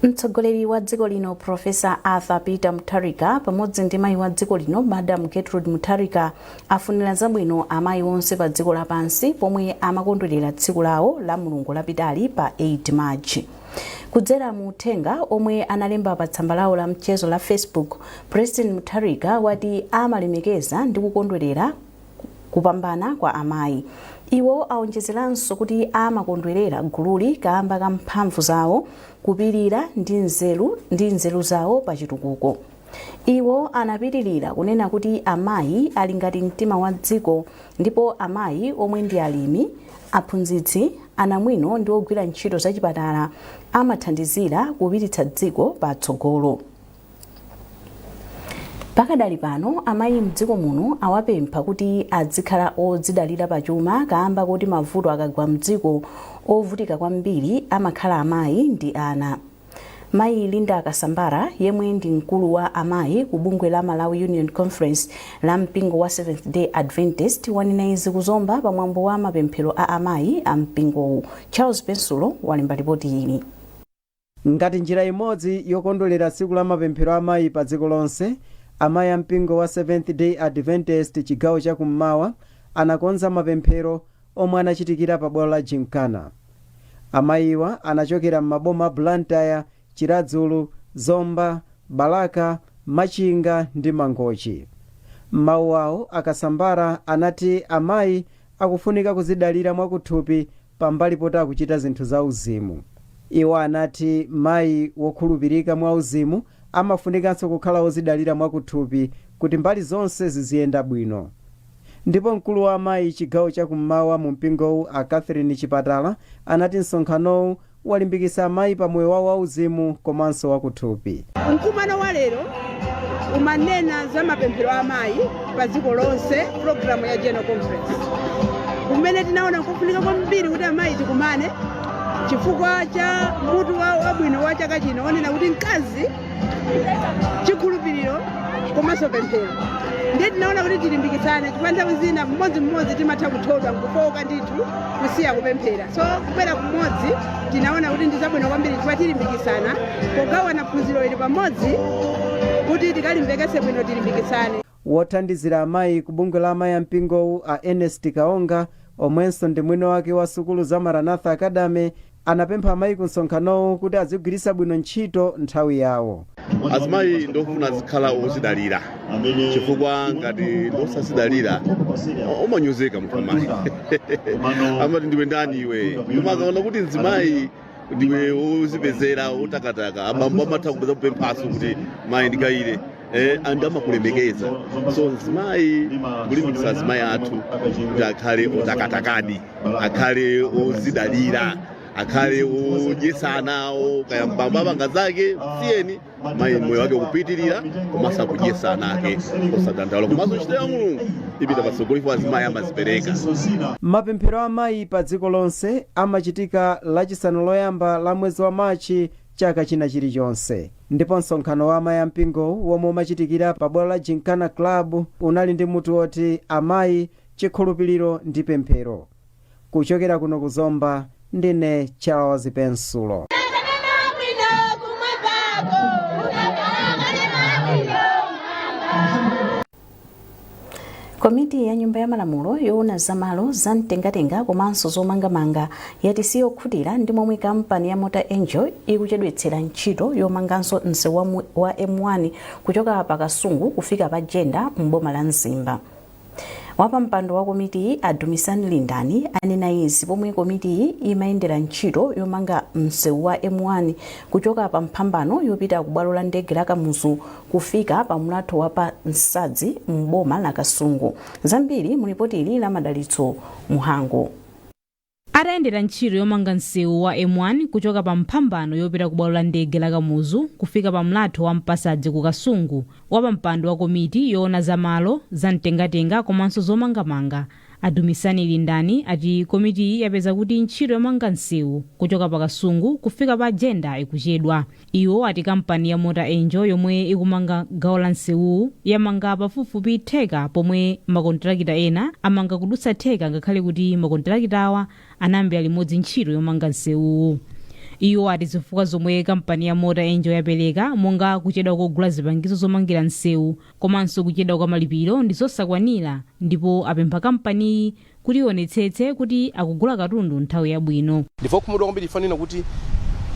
Mtsogoleri wa dziko lino Profesa Arthur Peter Mutharika pamodzi ndi mayi wa dziko lino Madam Gertrude Mutharika afunira zabwino amayi onse pa dziko lapansi pomwe amakondwerera tsiku lawo la Mulungu lapitali pa 8 March. Kudzera mu uthenga omwe analemba pa tsamba lawo la mchezo la Facebook, President Mutharika wati amalemekeza ndi kukondwerera kupambana kwa amayi. Iwo aonjezeranso kuti amakondwerera gululi kamba ka mphamvu zawo kupirira ndi nzeru zawo pa chitukuko. Iwo anapitirira kunena kuti amayi ali ngati mtima wa dziko ndipo amayi omwe ndi alimi, aphunzitsi, anamwino ndi ogwira ntchito zachipatala amathandizira kupititsa dziko patsogolo. Pakadali pano amayi mdziko muno awapempha kuti adzikhala odzidalira pachuma kamba kuti mavuto akagwa mdziko ovutika kwambiri amakhala amayi ndi ana. Mayi Linda Kasambara yemwe ndi mkulu wa amayi ku bungwe la Malawi Union Conference la mpingo wa Seventh Day Adventist wanena izi kuzomba pamwambo wa mapemphero a amayi a mpingowu. Charles Pensulo walemba ripoti ili. Ngati njira imodzi yokondwerera tsiku la mapemphero a amayi pa dziko lonse, amayi a mpingo wa Seventh Day Adventist chigawo cha kummawa anakonza mapemphero omwe anachitikira pa bwalo la Gymkhana. Amayiwa anachokera m'maboma Blantyre, Chiradzulu, Zomba, Balaka, Machinga ndi Mangochi. Mawu awo Akasambara anati amayi akufunika kuzidalira mwakuthupi pambali poti akuchita zinthu za uzimu. Iwo anati mayi wokhulupirika mwa uzimu amafunikanso kukhala ozidalira mwakuthupi kuti mbali zonse ziziyenda bwino. Ndipo mkulu wa amayi chigawo cha kummawa mu mpingowu a Catherine Chipatala anati msonkhanowu walimbikitsa amayi pa moyo wawo wauzimu komanso wakuthupi. Mkumano wa lero umanena za mapemphero a amayi pa dziko lonse, programu ya General Conference. Kumene tinaona kufunika kwambiri kuti amayi tikumane chifukwa cha mutu wabwino wa chaka chino onena kuti mkazi chikhulupiriro komanso pemphero. Ndiye tinaona kuti tilimbikitsane chifukwa nthawi zina mmodzi timatha kuthodwa nkufoka ndithu kusiya kupemphera. So kubwera kumodzi tinaona kuti ndi zabwino kwambiri chifukwa tilimbikitsana pogawana phunziro ili pamodzi kuti tikalimbikitse bwino tilimbikitsane. Wothandizira amayi ku bungwe la amayi a mpingowu a Ernest Kaonga omwenso ndi mwini wake wa sukulu za Maranatha Academy anapempha amayi ku msonkhanowu kuti azigwiritsa bwino ntchito nthawi yawo. Azimayi ndofuna zikhala ozidalira chifukwa ngati ndosazidalira umanyozeka munthu amayi. Amati ndiwe ndani iwe? Umakaona kuti mzimayi ndiwe uzipezera utakataka abambo amatha kupeza kupemphaso kuti mayi ndikayire andi amakulemekeza. So mzimayi kulimbikitsa azimayi athu kuti akhale otakatakadi, akhale ozidalira, akhale udyesana kaya mbamba abanga zake siyeni mayi moyo wake kupitirira komanso kudyesana ake osadandaula komanso ntchito ya Mulungu ipita patsogolo kwa azimayi amazipereka. Mapemphero a amayi pa dziko lonse amachitika lachisanu loyamba la mwezi wa Machi chaka china chilichonse. Ndipo msonkhano wa amayi a mpingowu womwe umachitikira pa bwalo la Gymkhana Club unali ndi mutu woti amayi, chikhulupiriro ndi pemphero. Kuchokera kuno kuzomba ndine Charles Pensulo. Komiti ya nyumba ya malamulo yoona zamalo za mtengatenga komanso zomangamanga yati siyokhutira ndi momwe kampani ya Motor Angel ikuchedwetsera ntchito yomanganso msewu wa M1 kuchoka pa Kasungu kufika pa Jenda m'boma la Mzimba. Wapampando wa komiti Adumisani Lindani anena izi pomwe komiti imayendera ntchito yomanga msewu wa M1 kuchoka pa mphambano yopita ku bwalo la ndege la Kamuzu kufika pa mlatho wa pa Nsadzi m'boma la Kasungu. Zambiri mu ripoti ili la Madalitso Muhango. Atayendera ntchito yomanga msewu wa M1 kuchoka pa mphambano yopita ku bwalo la ndege la Kamuzu kufika pa mlatho wa Mpasadzi ku Kasungu. Wapampando wa komiti yoona zamalo za mtengatenga komanso zomangamanga Adumisani Lindani ati komiti yapeza kuti ntchito yomanga msewu kuchoka pa Kasungu kufika pa Jenda ikuchedwa. Iwo ati kampani ya Motor Angel yomwe ikumanga gawo la msewu yamanga pafupifupi theka pomwe makontrakita ena amanga kudutsa theka ngakhale kuti makontrakitawa anayambira limodzi ntchito yomanga msewu. Iwo ati zifukwa zomwe kampani ya Motor Angel yapereka monga kuchedwa kogula zipangizo zomangira msewu komanso kuchedwa kwa malipiro ndi zosakwanira, ndipo apempha kampani kuti ionetsetse kuti akugula katundu nthawi yabwino. Ndipo kumudwa kwambiri ifanira kuti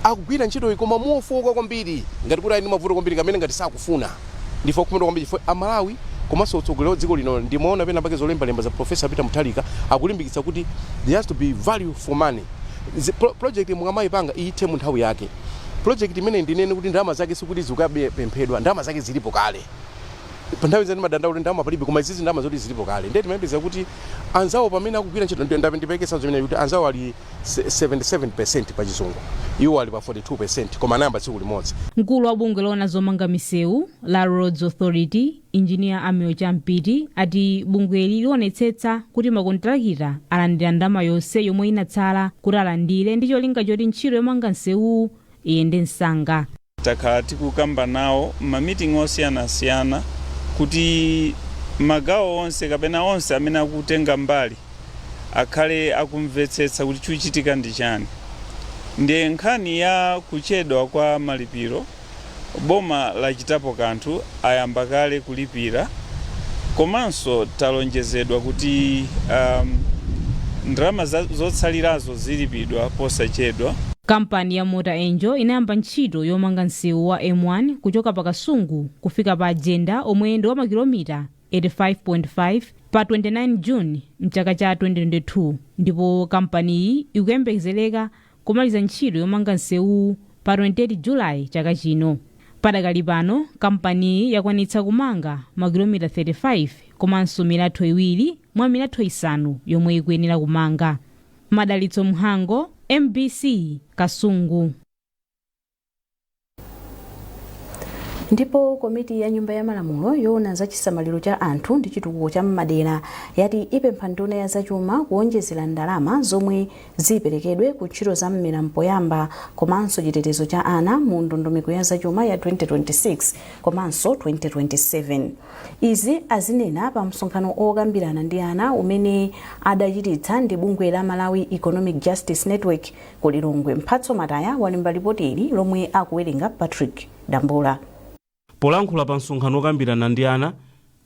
akugwira ntchito ikoma mofoka kwambiri ngati kuti ali mavuto kwambiri kamene ngati sakufuna. Ndipo kumudwa kwambiri Amalawi komanso utsogoleri wa dziko lino ndimaona pena pake zolembalemba za Professor Peter Mutharika akulimbikitsa kuti there has to be value for money. Project mukamayipanga iyithe mu nthawi yake. Project imene ndinene kuti ndalama zake sikuti zikapemphedwa, ndalama zake zilipo kale. Panthawi zani madandaula ndalama palibe koma izizi ndalama zoti zilipo kale. Ndeti mayembeza kuti anzawo pamene akugwira ntchito ndipeke zimene kuti anzawo ali 77% pa chizungu. Iwo ali pa 42% koma namba tsiku limodzi. Mkulu wa bungwe lona zomanga misewu la Roads Authority, Engineer Amio Champiti, ati bungweli lionetsetsa kuti makontrakita alandira ndalama yonse yomwe inatsala kuti alandire ndi cholinga choti ntchito yomanga msewu iyende msanga. Takhala tikukamba nawo mamiting osiyanasiyana kuti magawo onse kapena onse amene akutenga mbali akhale akumvetsetsa kuti chuchitika ndi chani. Ndiye nkhani ya kuchedwa kwa malipiro, boma lachitapo kanthu ayamba kale kulipira, komanso talonjezedwa kuti ndalama zotsalirazo zilipidwa posachedwa. Kampani ya Motor Angel inayamba ntchito yomanga msewu wa M1 kuchoka pa Kasungu kufika pa Ajenda omwe ndi wa makilomita 85.5 pa 29 June mchaka cha 2022, ndipo kampani iyi ikuyembekezereka kumaliza ntchito yomanga msewu pa 28 July chaka chino. Padakali pano kampani yakwanitsa kumanga makilomita 35 komanso milatho iwiri mwa milatho isanu yomwe ikuyenera kumanga. Madalitso Mhango, MBC Kasungu. Ndipo komiti ya nyumba ya malamulo yoona za chisamaliro cha anthu ndi chitukuko cha madera yati ipempha nduna ya zachuma kuonjezera ndalama zomwe ziperekedwe ku ntchito za mmera mpoyamba komanso chitetezo cha ana mu ndondomeko ya zachuma ya 2026 komanso 2027. Izi azinena pa msonkhano okambirana ndi ana umene adachititsa ndi bungwe la Malawi Economic Justice Network ku Lilongwe. Mphatso Mataya walemba ripoti ili lomwe akuwerenga Patrick Dambola. Polankhula pa msonkhano okambirana ndi ana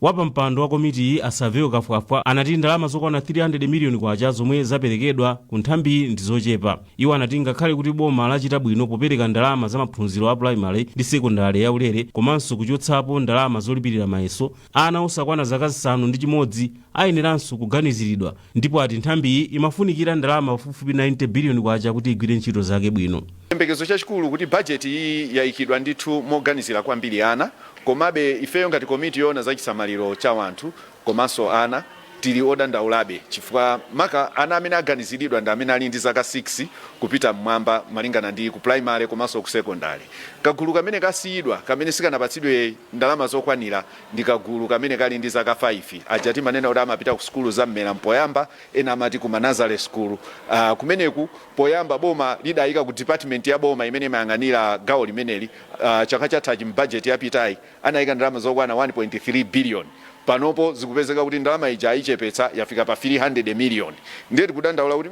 wapampando wa komiti iyi Asaveo Kafwafwa anati ndalama zokwana 300 miliyoni kwacha zomwe zaperekedwa ku nthambi ndi zochepa. Iwo anati ngakhale kuti boma lachita bwino popereka ndalama za maphunziro a primary ndi sekondari ya ulere komanso kuchotsapo ndalama zolipirira mayeso, ana osakwana zaka zisanu ndi chimodzi ayeneranso kuganiziridwa, ndipo ati nthambi iyi imafunikira ndalama pafupifupi 90 biliyoni kwacha kuti igwire ntchito zake bwino. Chiyembekezo chachikulu kuti budget iyi yayikidwa ndithu moganizira kwambiri ana, komabe ifeyo ngati komiti yoona za chisamaliro cha wanthu komanso ana tili odandaulabe chifukwa maka ana amene aganiziridwa ndi amene ali ndi zaka 6 kupita mmwamba malingana ndi ku primary komanso ku secondary. Kagulu kamene kasiyidwa kamene sikanapatsidwe ndalama zokwanira ndi kagulu kamene kali ndi zaka 5 ajati manena kuti amapita ku skulu za mmera mpoyamba, ena amati ku Nazareth school. Kumeneku poyamba boma lidayika ku department ya boma imene imayang'anira gawo limeneli chaka chatha budget yapitayi anayika ndalama zokwana 1.3 billion. Panopo zikupezeka kuti ndalama ija ayichepetsa yafika pa 300 million. Ndeti kudandaula kuti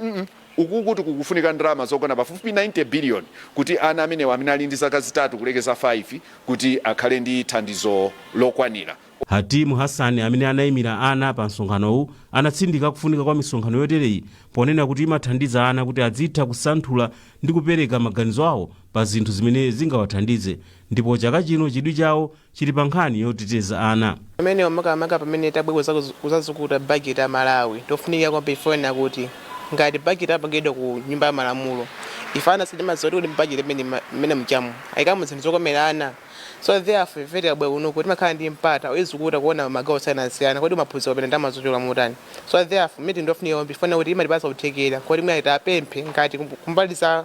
ukukuti kukufunika ndalama zokwana pafupi 90 billion kuti ana amene ali ndi zaka zitatu kulekeza 5 kuti akhale ndi thandizo lokwanira. Hatimu Hassan amene anayimira ana pa msonkhanowu anatsindika kufunika kwa misonkhano yotereyi ponena kuti imathandiza ana kuti azitha kusanthula ndi kupereka maganizo awo pa zinthu zimene zingawathandize, ndipo chaka chino chidwi chawo chili pa nkhani yoteteza ana. Amene omaka pamene tabweza kuzazukuta budget ya Malawi tofunika kwa before kuti ngati budget apangidwa ku nyumba ya malamulo ifana sidima zoti kuti budget imene mchamu ayikamu zinthu zokomera ana. So therefore very abwe uno kuti makhala ndi mpata oyizukuta kuona magawo siyana kuti maphunziro pena ndama zochola mutani. So therefore miti ndofunika before kuti imalipasa kuthekera kuti mwayita apemphe ngati kumbaliza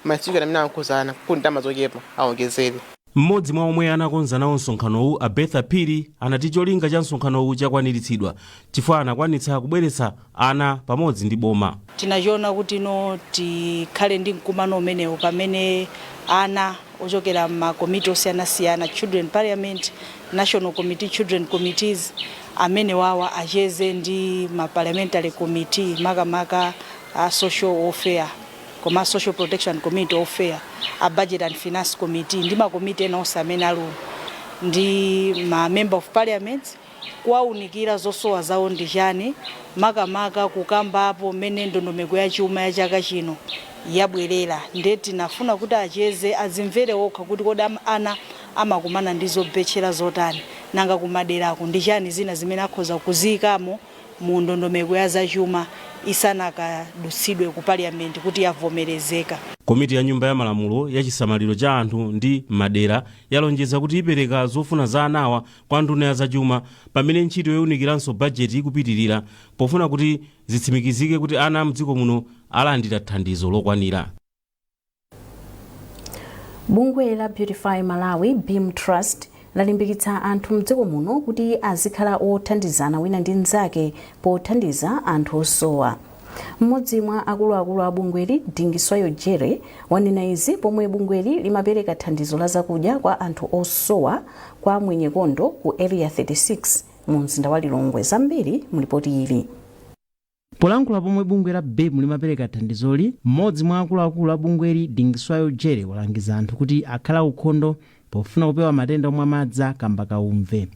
masiku amene akuzana kuti ndama zochepa aongezere. Mmodzi mwa omwe anakonza nawo msonkhanowu Abetha Phiri anati cholinga cha msonkhanowu chakwaniritsidwa chifukwa anakwanitsa kubweretsa ana pamodzi ndi boma. Tinachiona kuti tikhale ndi mkumano umenewu pamene ana ochokera makomiti osiyanasiyana, Children Parliament, National Committee, Children Committees, amene wawa acheze ndi ma parliamentary committee makamaka social welfare koma social protection committee offer a budget and finance committee ndi makomiti ena onse amene ali ndi ma member of parliament kuwaunikira zosowa zawo ndi chani makamaka kukambapo mmene ndondomeko ya chuma ya chaka chino yabwerera ndeti nafuna kuti acheze azimvere okha kuti kodi ana amakumana ndi zobetchera zotani nanga kumaderako ndi chani zina zimene akhoza kuzikamo mu ndondomeko ya zachuma isanakadutsidwe ku parliament kuti yavomerezeka. Komiti ya nyumba ya malamulo ya chisamaliro cha anthu ndi madera yalonjeza kuti ipereka zofuna za anawa kwa nduna ya zachuma pamene ntchito younikiranso bajeti ikupitirira pofuna kuti zitsimikizike kuti ana mdziko muno alandira thandizo lokwanira. Bungwe la Beautify Malawi BEAM Trust lalimbikitsa anthu mdziko muno kuti azikhala othandizana wina ndi mnzake pothandiza anthu osowa. Mmodzi mwa akuluakulu a bungweli Dingiswayo Jere wanena izi pomwe bungweli limapereka thandizo la zakudya kwa anthu osowa kwa Mwenyekondo ku area 36 mu mzinda wa Lilongwe. Zambiri mulipoti ili. Polankhula pomwe bungwe la BEAM limapereka thandizoli, mmodzi mwa akuluakulu a bungweli Dingiswayo Jere walangiza anthu kuti akhala ukhondo pofuna kupewa matenda omwe amadza kamba kaumve.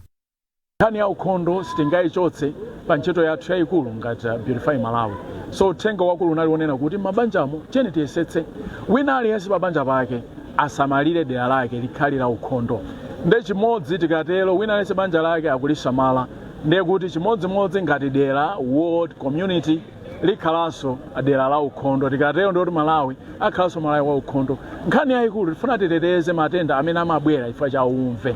Nkhani ya ukhondo sitingaichotse pa ntchito yathu yayikulu ngati Beautify Malawi. So uthenga wakulu unali wonena kuti mabanjamo cheni tiyesetse wina aliyense pa banja pake asamalire dera lake likhalira ukhondo. Nde chimodzi tikatero wina aliyense banja lake akulisamala ndiye kuti chimodzimodzi ngati dera world community likhalanso dera la ukhondo tikatero ndoti Malawi akhalanso Malawi wa ukhondo. Nkhani yayikulu tifuna titeteze matenda amene amabwera chifukwa cha umve.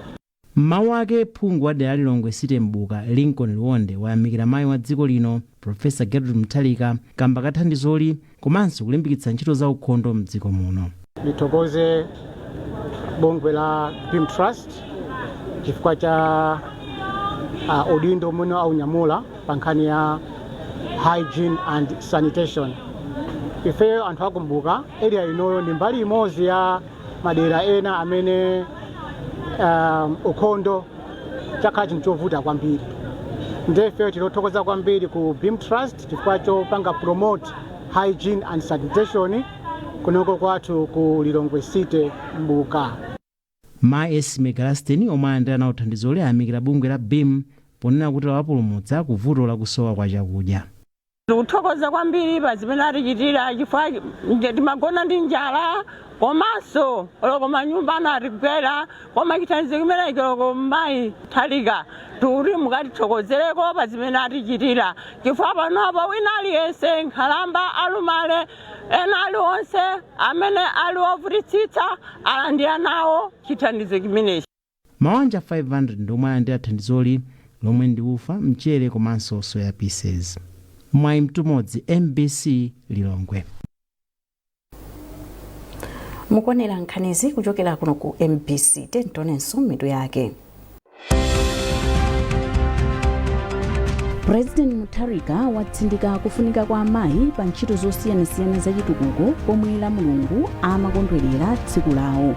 Mawu ake phungu wa dera Lilongwe City Mbuka Lincoln Liwonde wayamikira mayi wa dziko lino Professor Gertrude Mutharika kamba kathandizoli komanso kulimbikitsa ntchito za ukhondo mdziko muno. Nithokoze bungwe la BEAM Trust chifukwa cha udindo muno au nyamula pa nkhani ya hygiene and sanitation. Ife anthu akumbuka area inoyo ndi mbali imodzi ya madera ena amene ukhondo chakhala chinthu chovuta kwambiri. Ndefe tilothokoza kwambiri ku BEAM Trust chifukwa chopanga promote hygiene and sanitation kunoko kwathu ku Lilongwe City Mbuka. Mayi Esme Galasteni omwe alandira nawo thandizoli ayamikira bungwe la BEAM ponena kuti lawapulumutsa ku vuto la kusowa kwa chakudya. Tikuthokoza kwambiri pa zimene atichitira chifukwa timagona ndi njala komanso oloko manyumba anatigwera koma chithandizo chimene chiloko mayi Tharika tuli mukatithokozereko pa zimene atichitira chifukwa panopo wina aliyense nkhalamba alumale ena aliwonse amene ali ovutitsitsa alandira nawo chithandizo chimenechi. Mawanja 500 ndomwe alandira thandizoli lomwe ndi ufa, mchere komanso soya pieces. Mwayi Mtumodzi, MBC Lilongwe. Mukonera nkhanizi kuchokera kuno ku MBC tentonenso mitu yake. President Mutharika watsindika kufunika kwa amayi pa ntchito zosiyanasiyana za chitukuko pomwe la Mulungu amakondwerera tsiku lawo.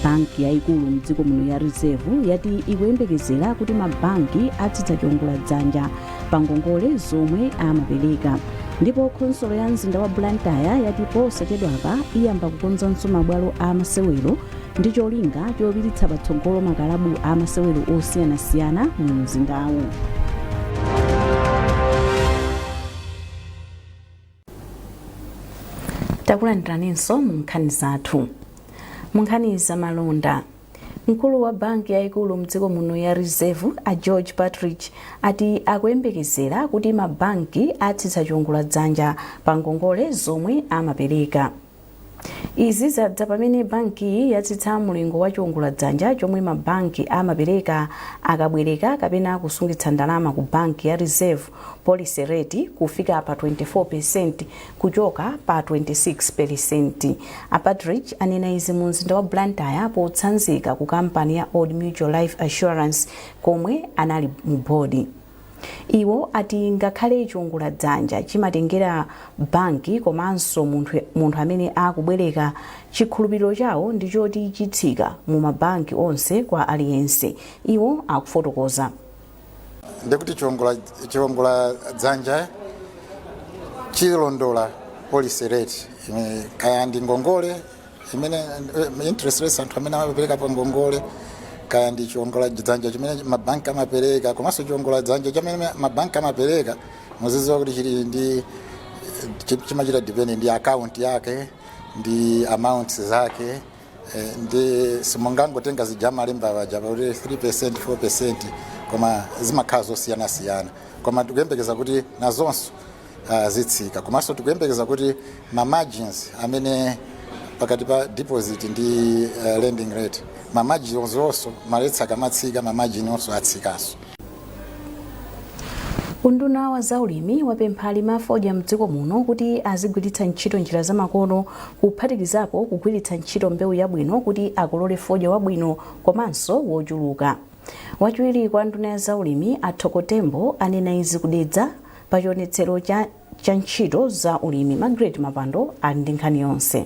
Banki yayikulu mdziko muno ya Reserve yati ikuyembekezera kuti mabanki adzidzachiongula dzanja pa ngongole zomwe amapereka. Ndipo khonsolo ya mzinda wa Blantyre yati posachedwapa iyamba kukonzanso mabwalo a masewero ndi cholinga chopititsa patsogolo makalabu a masewero osiyanasiyana mu mzindawu. Takulandiranso mu nkhani zathu. Mu nkhani za malonda, mkulu wa banki yayikulu mdziko muno ya Reserve a George Patrick ati akuyembekezera kuti mabanki adzidzachiongula dzanja pa ngongole zomwe amapereka. Izi zadza pamene banki yatsitsa mulingo wa chiongula dzanja chomwe mabanki amapereka akabwereka kapena kusungitsa ndalama ku banki ya Reserve policy rate kufika pa 24% kuchoka pa 26%. Patrick anena izi mu mzinda wa Blantyre potsanzika ku kampani ya Old Mutual Life Assurance komwe anali mu bodi. Iwo ati ngakhale chiongula dzanja chimatengera banki komanso munthu amene akubwereka chikhulupiriro chawo ndi choti chitsika mu mabanki onse kwa aliyense. Iwo akufotokoza ndikuti chiongula dzanja chilondola policy rate kaya ndi ngongole imene interest rates anthu amene amapereka pa ngongole kaya ndi chiongola dzanja chimene mabanki amapereka komanso chiongola dzanja chimene mabanki amapereka muziziwa kuti chili ndi chimachita depend ndi account yake ndi amounts zake ndi simungangotenga zijama lemba vajaba kuti 3% 4% koma zimakhala zosiyana koma tikuyembekeza kuti nazonso zitsika komanso tikuyembekeza kuti ma margins amene pakati pa deposit ndi lending rate ma margins also maletsa kamatsika ma margin also atsikanso. Unduna wa zaulimi wapempha alimi afodya mdziko muno kuti azigwiritsa ntchito njira zamakono kuphatikizapo kugwiritsa ntchito mbewu yabwino kuti akolole fodya wabwino komanso wochuluka. Wachiwiri kwa nduna ya zaulimi Athokotembo anena izi kudedza pa chionetsero cha ntchito za ulimi. Margaret Mapando ali ndi nkhani yonse.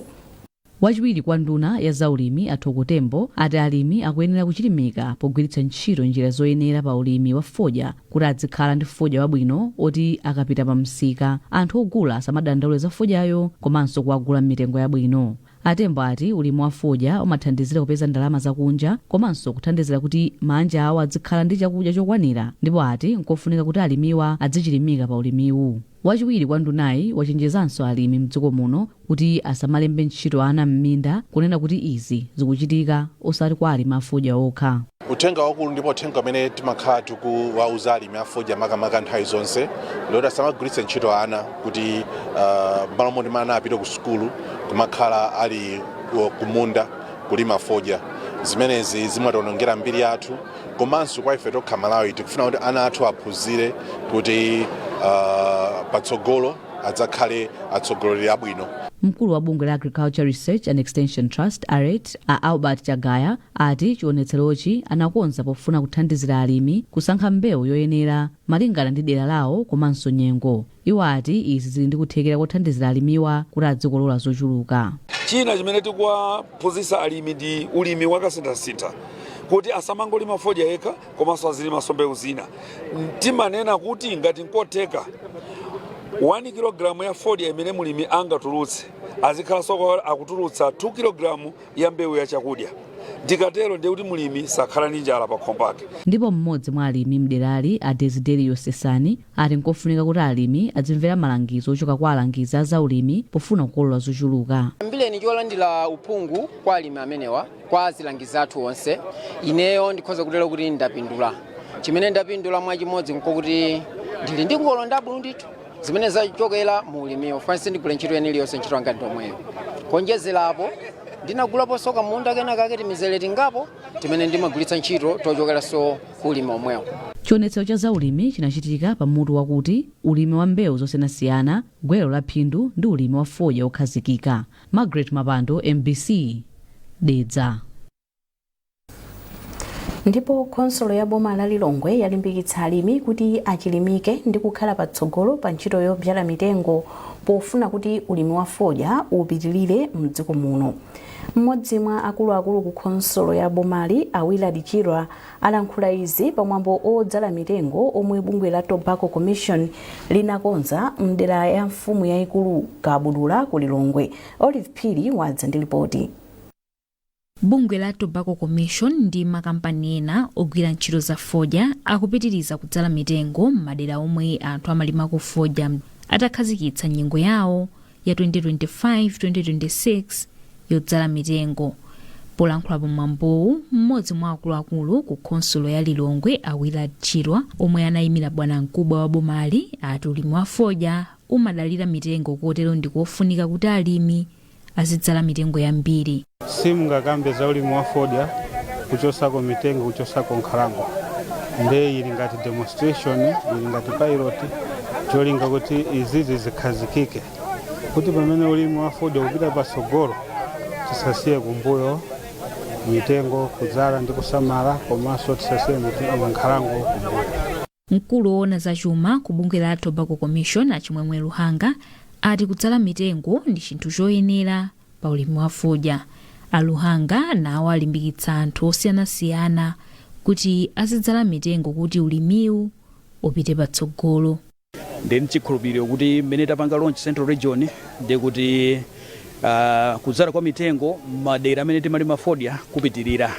Wachiwiri kwa nduna ya zaulimi Athokotembo ati alimi akuyenera kuchilimika pogwiritsa ntchito njira zoyenera pa ulimi wa fodya kuti azikhala ndi fodya wabwino oti akapita pa msika anthu ogula asamadandaule za fodyayo komanso kuagula m'mitengo yabwino. Atembo ati ulimi wa fodya umathandizira kupeza ndalama zakunja komanso kuthandizira kuti manja awo azikhala ndi chakudya chokwanira ndipo ati nkofunika kuti alimiwa azichilimika pa ulimiwu. Wachiwiri kwa ndunayi wachenjezanso alimi mdziko muno kuti asamalembe ntchito ana m'minda kunena kuti izi zikuchitika osati kwa alimi afodya okha. Uthenga wakulu ndipo uthenga amene timakhala tikuwauza alimi afodya makamaka nthawi zonse loti asamagwiritse ntchito ana kuti m'malo moti ana apite ku sukulu kumakhala ali kumunda kulima fodya. Zimenezi zimationongera mbiri yathu komanso kwa ife tokha Malawi tikufuna kuti ana athu aphunzire kuti patsogolo adzakhale atsogoleri abwino. Mkulu wa bungwe la Agriculture Research and Extension Trust ARET Albert Chagaya ati chionetserochi anakonza pofuna kuthandizira alimi kusankha mbewu yoyenera malingana ndi dera lawo komanso nyengo. Iwo ati izi zili ndi kuthekera kothandizira alimiwa kuti adzikolola zochuluka. China chimene tikuwaphunzitsa alimi ndi ulimi wakasinthasintha kuti asamangolima fodya yekha komanso azilima mbewu zina. Timanena kuti ngati nkotheka 1 kg ya fodya imene mulimi angatulutse azikhala soko akutulutsa 2 kg ya mbewu ya chakudya. Ndikatero ndiye kuti mulimi sakhala ndi njala pa khomo pake. Ndipo mmodzi mwa alimi mderali a Desiderio Sesani ati nkofunika kuti alimi azimvera malangizo ochoka kwa alangizi a zaulimi pofuna kukolola zochuluka. Mbile cholandira uphungu kwa alimi amenewa kwa azilangizi athu onse ineyo ndikhoza kutero kuti ndapindula. Chimene ndapindula mwachimodzi nkokuti ndili ndi ngolo ndabwino ndithu zimene zachokera mu ulimiwo fansi ndigule ntchito yenili yonse ntchito anga ndomweyo. Konjezerapo ndinagulapo soka munda kenakake timizere tingapo timene ndimagulitsa ntchito tochokeranso kulima omwewo. Chionetsero cha zaulimi chinachitika pamutu wakuti ulimi wa mbewu zosiyanasiyana, gwero la phindu ndi ulimi wa fodya okhazikika. Margaret Mapando, MBC, Dedza. Ndipo konsolo ya boma la Lilongwe yalimbikitsa alimi kuti achilimike ndi kukhala patsogolo pa ntchito yobyala mitengo pofuna kuti ulimi wa fodya upitilire mdziko muno. Mmodzi mwa akuluakulu ku konsolo ya bomali Willard Chirwa alankhula izi pamwambo odzala mitengo omwe bungwe la Tobacco Commission linakonza mdera ya mfumu yayikulu Kabudula ku Lilongwe. Olive Phiri wadza ndi ripoti. Bungwe la Tobacco Commission ndi makampani ena ogwira ntchito za fodya akupitiriza kudzala mitengo m'madera omwe anthu amalima ku fodya atakhazikitsa nyengo yawo ya 2025-2026 yodzala mitengo. Polankhula pamwambowu mmodzi mwa akuluakulu ku konsolo ya Lilongwe Willard Chirwa omwe anayimira bwana mkubwa wa bomali ati ulimi wa fodya umadalira mitengo kotero ndikofunika kuti alimi azidzala mitengo yambiri. Simungakambe za ulimi wa fodya kuchosako mitengo kuchosako nkhalango. Nde ili ngati demonstration, ili ngati pilot, cholinga kuti izizi zikhazikike. Kuti pamene ulimi wa fodya kupita patsogolo tisasiye kumbuyo mitengo kudzala ndi kusamala komanso tisasiye mitengo nkhalango kumbuyo. Mkulu woona za chuma ku bungwe la Tobacco Commission Achimwemwe Luhanga ati kudzala mitengo ndi chinthu choyenera pa ulimi wa fodya. Aluhanga nawo alimbikitsa anthu osiyanasiyana kuti azidzala mitengo kuti ulimiwu upite patsogolo. ndi chikhulupiriro kuti mmene tapanga launch Central Region ndi kuti kudzala kwa mitengo madera amene timalima fodya kupitirira.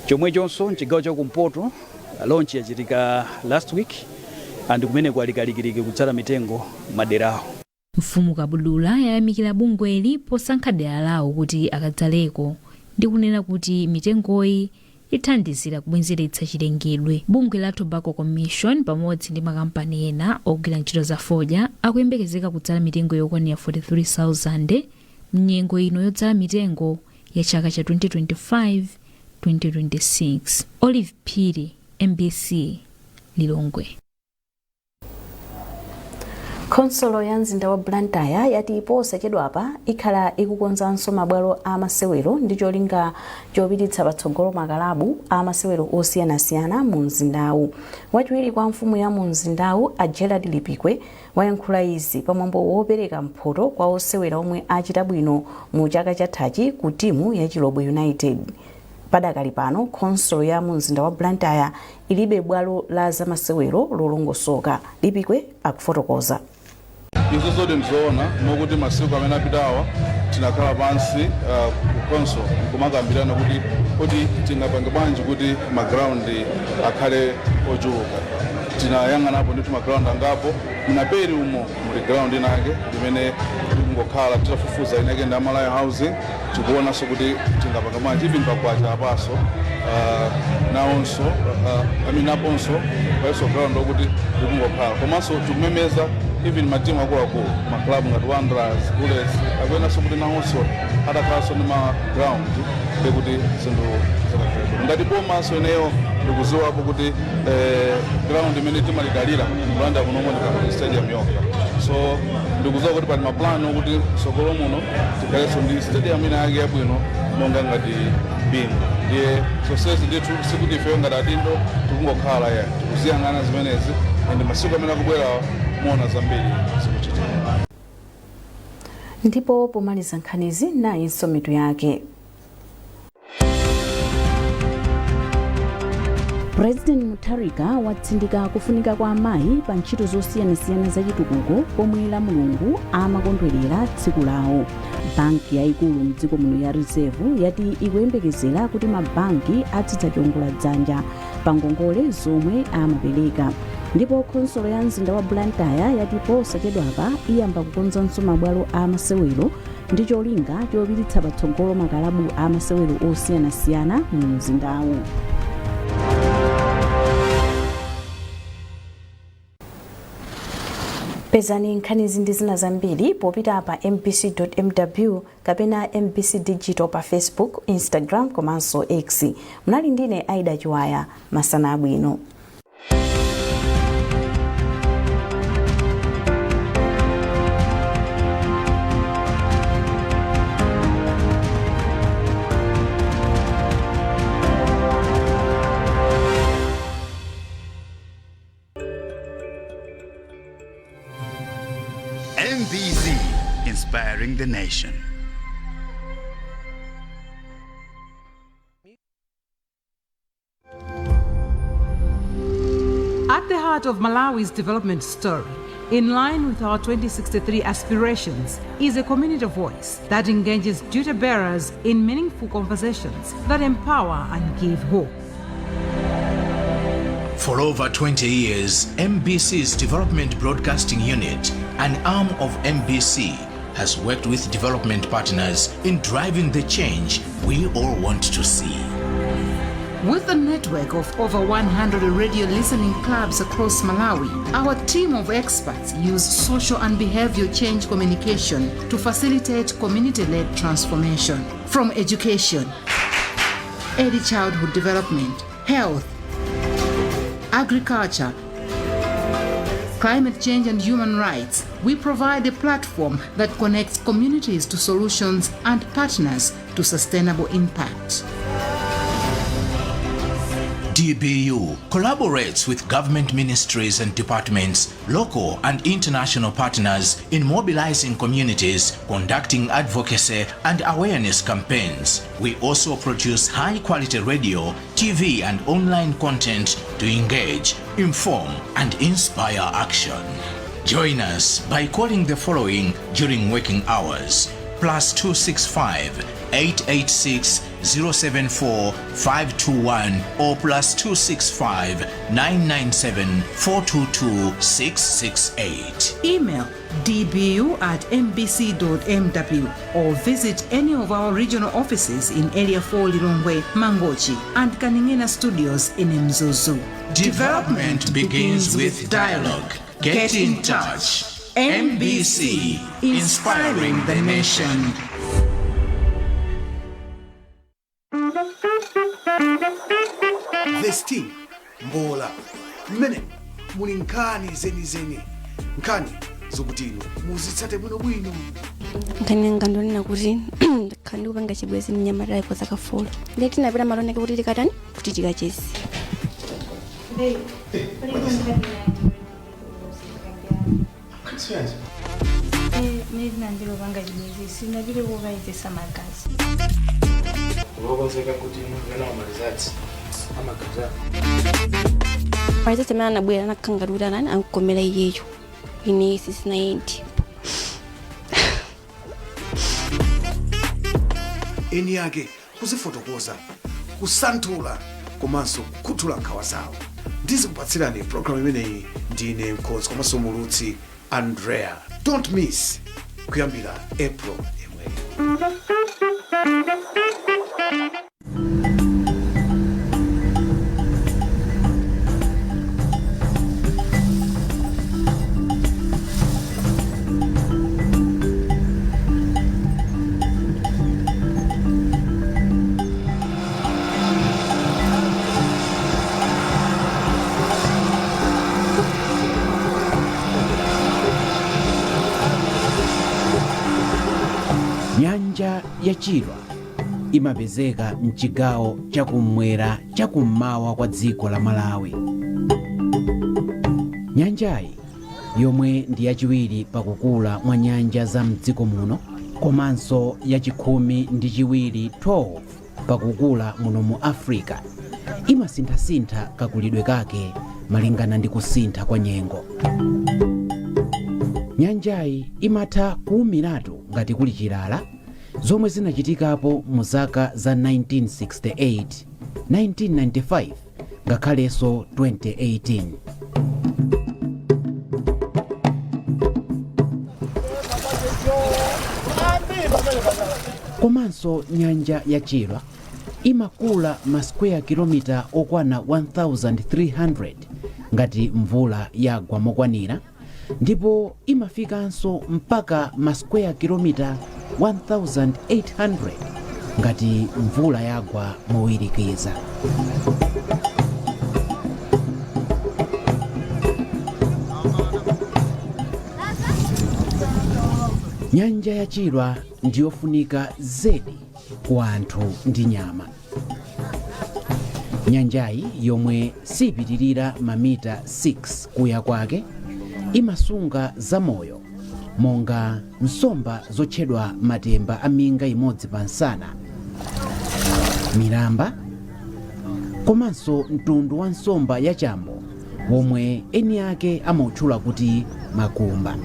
Chomwechonso mchigawo chakumpoto launch yachitika last week and kumene kwalikalikiriki kudzala mitengo maderawo. Mfumu Kabudula yayamikira bungweli posankha dera lawo kuti akadzaleko ndi kunena kuti mitengoyi ithandizira kubwenzeretsa chilengedwe. Bungwe la Tobacco Commission pamodzi ndi makampani ena ogwira ntchito za fodya akuyembekezeka kudzala mitengo yokwanira 43,000 mnyengo ino yodzala mitengo ya chaka cha 2025-2026. Olive Phiri, MBC, Lilongwe. Konsolo ya mzinda wa Blantyre yati posachedwapa ikhala ikukonzanso mabwalo a masewero ndi cholinga chopititsa patsogolo makalabu a masewero osiyanasiyana mu mzindawu. Wachiwiri kwa mfumu ya mu mzindawu a Gerald Lipikwe wayankhula izi pamwambo wopereka mphoto kwa osewera omwe achita bwino mu chaka chathachi ku timu ya Chilobwe United. Padakali pano konsolo ya mu mzinda wa Blantyre ilibe bwalo la zamasewero lolongosoka. Lipikwe akufotokoza. Izo zodi mzoona mokuti masiku amene apitawa tinakhala pansi ku konsolo kumakambirana kuti tingapanga bwanji kuti magrawundi akhale ochuluka. Tinayang'anapo ndi magrawundi angapo munaperi umo muli ground inake limene likungokhala titafufuza inake ndi Malaya Housing tikuonanso kuti tingapanga bwanji even pakwacha apaso nawonso aponso paiso ground okuti likungokhala komanso tikumemeza even matimu akuluakulu maklabu ngati Wanderers, Bullets akuyenanso kuti nawonso atakhalanso ndi ground ndikuti zinthu zakakhala ngati bomaso ineyo ndikuziwapo kuti ground imene timalidalira Blantyre kunomonika kuti stadium yokha. So ndikuziwa kuti pali maplano kuti sokolo muno tikhalenso ndi stadium ina yake yabwino monga ngati Bingu. Ndiye zonsezi ndithu sikuti ifeyo ngati adindo tikungokhala ya tikuziyang'ana zimenezi ende masiku amene akubwera muona zambiri zikuchitika. Ndipo pomaliza nkhanizi nayinso mitu yake. President Mutharika watsindika kufunika kwa amayi pa ntchito zosiyanasiyana za chitukuko pomwe la Mulungu amakondwerera tsiku lawo. Banki yayikulu mdziko muno ya Reserve yati ikuyembekezera kuti mabanki adzidzaongola dzanja pa ngongole zomwe amapereka. Ndipo konsolo ya mzinda wa Blantyre yati posachedwapa iyamba kukonzanso mabwalo a masewero ndi cholinga chopititsa patsogolo makalabu a masewero osiyanasiyana mu mzindawu. Pezani nkhanizi ndi zina zambiri popita pa mbc.mw kapena MBC Digital pa Facebook, Instagram komanso X. Munali ndine Aida Chiwaya, masana abwino. MBC, inspiring the nation. At the heart of Malawi's development story, in line with our 2063 aspirations, is a community voice that engages duty bearers in meaningful conversations that empower and give hope. For over 20 years, MBC's Development Broadcasting Unit, an arm of MBC, has worked with development partners in driving the change we all want to see. With a network of over 100 radio listening clubs across Malawi, our team of experts use social and behavior change communication to facilitate community-led transformation. From education, early childhood development, health, agriculture, climate change and human rights, we provide a platform that connects communities to solutions and partners to sustainable impact. DBU collaborates with government ministries and departments, local and international partners in mobilizing communities, conducting advocacy and awareness campaigns. We also produce high-quality radio, TV and online content to engage, inform and inspire action. Join us by calling the following during working hours: +265 886 074 521 or +265 997 422 668. Email dbu@mbc.mw or visit any of our regional offices in Area 4 Lilongwe, Mangochi and Kaningena Studios in Mzuzu. Development begins with dialogue. Get in touch. MBC, inspiring the nation. This team, Mbola, Mene, Mulinkani Zeni, Nkani, Zugutino, Muzitsate Bunobino. Kanengandoni kuti kandi kupanga chibwezi mnyamara iko zakafolo. Ndeti napita malone kuti tikatani kuti tikachezi. Mimi ndilo panga chibwezi sindapite kukaitesa magazi. Ulokonzeka kuti mwana wa malizati amagaza. Paite semana nabwera nakangadura nani ankomela iyeyo. Ine sisinayendi. Eni yake kuzifotokoza, kusantula komanso kuthula nkhawa zawo. Ndizikupatsirani program imeneyi ndine mkhozi komanso mulutsi Andrea. Don't miss kuyambira April imwe. Nyanja ya Chilwa imapezeka mchigawo chakumwera chakummawa kwa dziko la Malawi. Nyanjayi yomwe ndi yachiwiri pakukula mwa nyanja za mdziko muno komanso yachikhumi ndi chiwiri 12 pakukula muno mu Africa, imasinthasintha kakulidwe kake malingana ndi kusintha kwa nyengo. Nyanjayi imatha kuwumiratu ngati kuli chilala, zomwe zinachitikapo mu zaka za 1968, 1995 ngakhalenso 2018. Komanso nyanja ya Chilwa imakula ma square kilometer okwana 1300 ngati mvula yagwa mokwanira, ndipo imafikanso mpaka ma square kilometer 1800 ngati mvula yagwa mowirikiza. Nyanja ya Chilwa ndiyofunika zedi kwa anthu ndi nyama. Nyanjayi yomwe sipitirira mamita 6 kuya kwake imasunga zamoyo monga nsomba zotchedwa matemba aminga imodzi pa nsana, milamba komanso mtundu wa nsomba ya chambo womwe eni ake amautchula kuti makumba.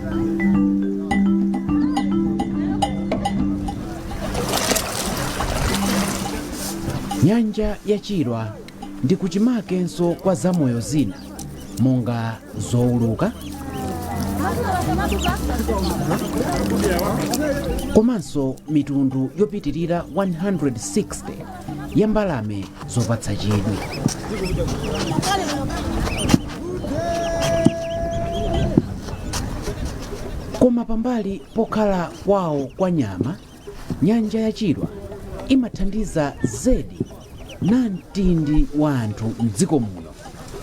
Nyanja ya Chilwa ndi kuchimakenso kwa zamoyo zina monga zowuluka komanso mitundu yopitirira 160 ya mbalame zopatsa chidwi. Koma pambali pokhala kwawo kwa nyama, nyanja ya Chilwa imathandiza zedi namtindi wa anthu mdziko muno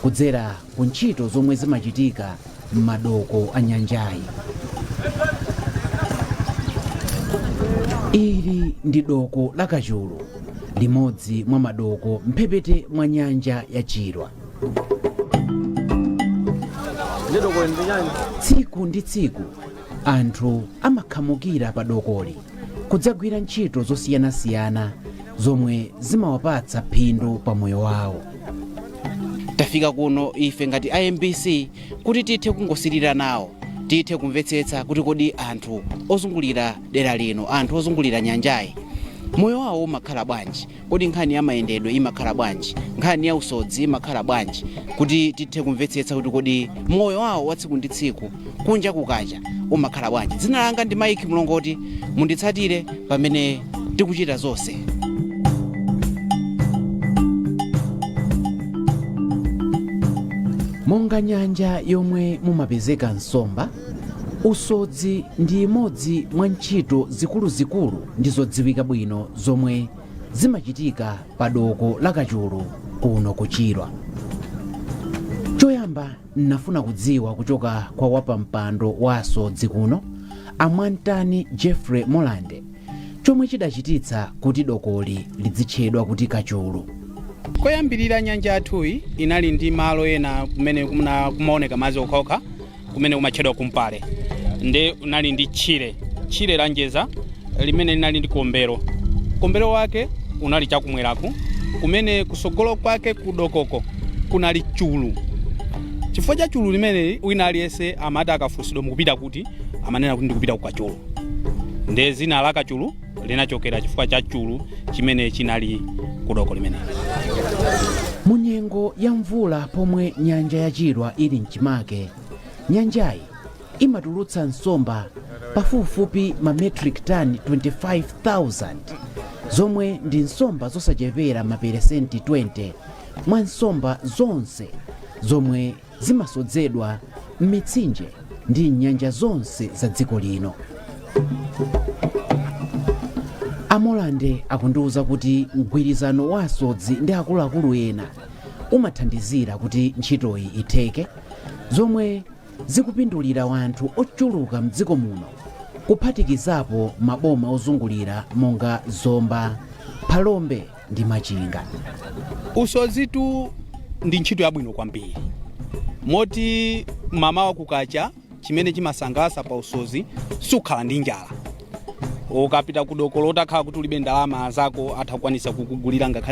kudzera ku ntchito zomwe zimachitika m'madoko a nyanjayi. Ili ndi doko la Kachulu limodzi mwa madoko mphepete mwa nyanja ya Chirwa. Tsiku ndi tsiku anthu amakhamukira pa dokoli kudzagwira ntchito zosiyanasiyana zomwe zimawapatsa phindu pa moyo wawo. Tafika kuno ife ngati IMBC kuti tithe kungosirira nawo, tithe kumvetsetsa kuti kodi anthu ozungulira dera lino, anthu ozungulira nyanjayi, moyo wawo umakhala bwanji, kodi nkhani ya mayendedwe imakhala bwanji, nkhani ya usodzi imakhala bwanji, kuti tithe kumvetsetsa kuti kodi moyo wawo wa tsiku ndi tsiku kunja kukacha umakhala bwanji. Dzina langa ndi Mike Mlongoti, munditsatire pamene tikuchita zonse. Monga nyanja yomwe mumapezeka nsomba, usodzi ndi imodzi mwa ntchito zikuluzikulu ndi zodziwika bwino zomwe zimachitika pa doko la Kachulu kuno ku Chirwa. Choyamba nafuna kudziwa kuchoka kwa wapampando wa asodzi kuno, Amwantani Jeffrey Molande, chomwe chidachititsa kuti dokoli lidzitchedwa kuti Kachulu. Koyambirira nyanja yathuyi inali ndi malo ena kumene kumaoneka madzi okhaokha kumene kumatchedwa kumpale, nde unali ndi tchire la njeza limene linali ndi kombero wake unali chakumweraku, kumene kusogolo kwake kudokoko kunali chulu. Chifukwa cha chulu limene wina aliyense amati akafunsidwa mukupita kuti amanena kuti ndikupita ku Kachulu, nde zina la Kachulu linachokera chifukwa cha chulu chimene chinali kudoko limene. Munyengo ya mvula pomwe nyanja ya Chirwa ili mchimake, nyanjayi imatulutsa nsomba pafupifupi ma metric ton 25,000, zomwe ndi nsomba zosachepera maperesenti 20 mwa nsomba zonse zomwe zimasodzedwa m'mitsinje ndi nyanja zonse za dziko lino. Amolande akundiuza kuti mgwirizano wa asodzi ndi akuluakulu ena umathandizira kuti ntchitoyi itheke, zomwe zikupindulira wanthu ochuluka mdziko muno, kuphatikizapo maboma ozungulira monga Zomba, Phalombe ndi Machinga. Usodzitu ndi ntchito yabwino kwambiri, moti mamawa kukacha chimene chimasangalatsa pa usozi sukhala ndi njala. Ukapita kudoko lotakhala kuti ulibe ndalama zako atakwanisa kukugulira ngakhale